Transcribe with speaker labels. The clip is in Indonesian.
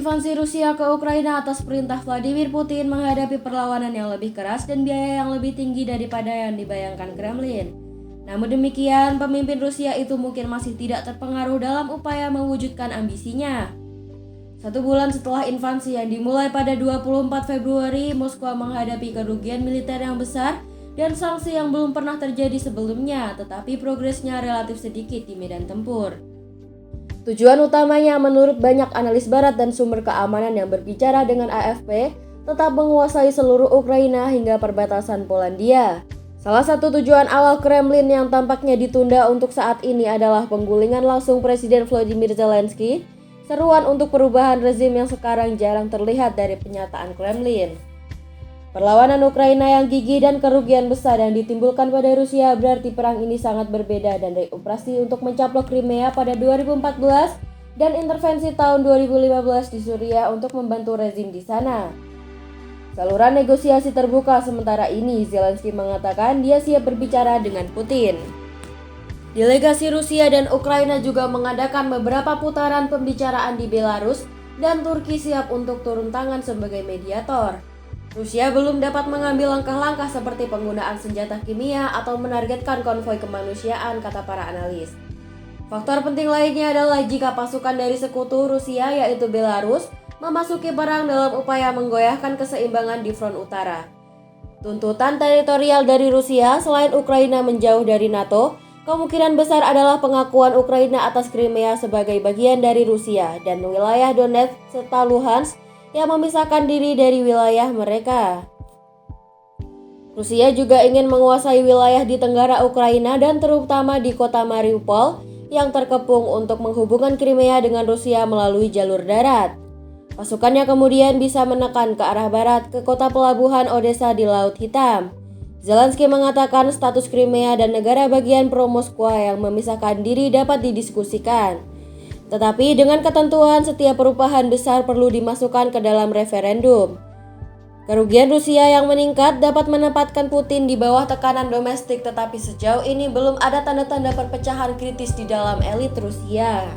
Speaker 1: invasi Rusia ke Ukraina atas perintah Vladimir Putin menghadapi perlawanan yang lebih keras dan biaya yang lebih tinggi daripada yang dibayangkan Kremlin. Namun demikian, pemimpin Rusia itu mungkin masih tidak terpengaruh dalam upaya mewujudkan ambisinya. 1 bulan setelah invasi yang dimulai pada 24 Februari, Moskwa menghadapi kerugian militer yang besar dan sanksi yang belum pernah terjadi sebelumnya, tetapi progresnya relatif sedikit di medan tempur. Tujuan utamanya menurut banyak analis barat dan sumber keamanan yang berbicara dengan AFP, tetap menguasai seluruh Ukraina hingga perbatasan Polandia. Salah satu tujuan awal Kremlin yang tampaknya ditunda untuk saat ini adalah penggulingan langsung Presiden Volodymyr Zelensky, seruan untuk perubahan rezim yang sekarang jarang terlihat dari pernyataan Kremlin. Perlawanan Ukraina yang gigih dan kerugian besar yang ditimbulkan pada Rusia berarti perang ini sangat berbeda dari operasi untuk mencaplok Crimea pada 2014 dan intervensi tahun 2015 di Suriah untuk membantu rezim di sana. Saluran negosiasi terbuka sementara ini, Zelensky mengatakan dia siap berbicara dengan Putin. Delegasi Rusia dan Ukraina juga mengadakan beberapa putaran pembicaraan di Belarus dan Turki siap untuk turun tangan sebagai mediator. Rusia belum dapat mengambil langkah-langkah seperti penggunaan senjata kimia atau menargetkan konvoi kemanusiaan, kata para analis. Faktor penting lainnya adalah jika pasukan dari sekutu Rusia yaitu Belarus memasuki perang dalam upaya menggoyahkan keseimbangan di front utara. Tuntutan teritorial dari Rusia selain Ukraina menjauh dari NATO, kemungkinan besar adalah pengakuan Ukraina atas Crimea sebagai bagian dari Rusia dan wilayah Donetsk serta Luhansk yang memisahkan diri dari wilayah mereka. Rusia juga ingin menguasai wilayah di tenggara Ukraina dan terutama di kota Mariupol yang terkepung untuk menghubungkan Crimea dengan Rusia melalui jalur darat. Pasukannya kemudian bisa menekan ke arah barat ke kota pelabuhan Odessa di Laut Hitam. Zelensky mengatakan status Crimea dan negara bagian pro-Moskwa yang memisahkan diri dapat didiskusikan. Tetapi dengan ketentuan setiap perubahan besar perlu dimasukkan ke dalam referendum. Kerugian Rusia yang meningkat dapat menempatkan Putin di bawah tekanan domestik, tetapi sejauh ini belum ada tanda-tanda perpecahan kritis di dalam elit Rusia.